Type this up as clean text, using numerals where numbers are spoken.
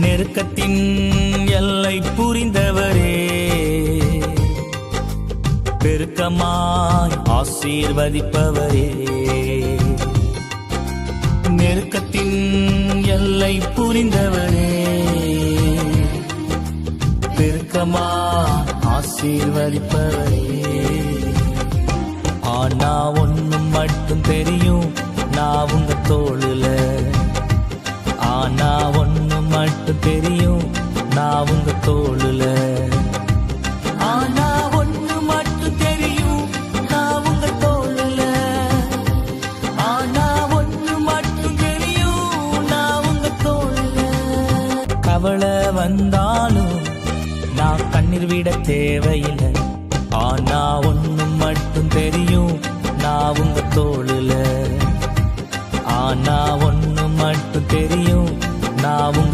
நெருக்கத்தின் எல்லை புரிந்தவரே, பெருக்கமாய் ஆசீர்வதிப்பவரே. நெருக்கத்தின் எல்லை புரிந்தவரே, பெருக்கமாய் ஆசீர்வதிப்பவரே. ஆனா ஒண்ணும் மட்டும் தெரியும், நான் உங்க தோளுல. ஆனா ஒண்ணும் மட்டும் தெரியும், நான் உங்க தோளுல. ஆனா ஒண்ணு மட்டும் தெரியும், நான் உங்க தோளுல. ஆனா ஒண்ணு மட்டும் தெரியும், நான் உங்க தோளுல. கவலை வந்தாலும் நான் கண்ணீர் விட தேவையில்லை. ஆனா ஒண்ணு மட்டும் தெரியும், நான் உங்க தோளுல. ஆனா ஒண்ணு மட்டும் தெரியும், நான் உங்க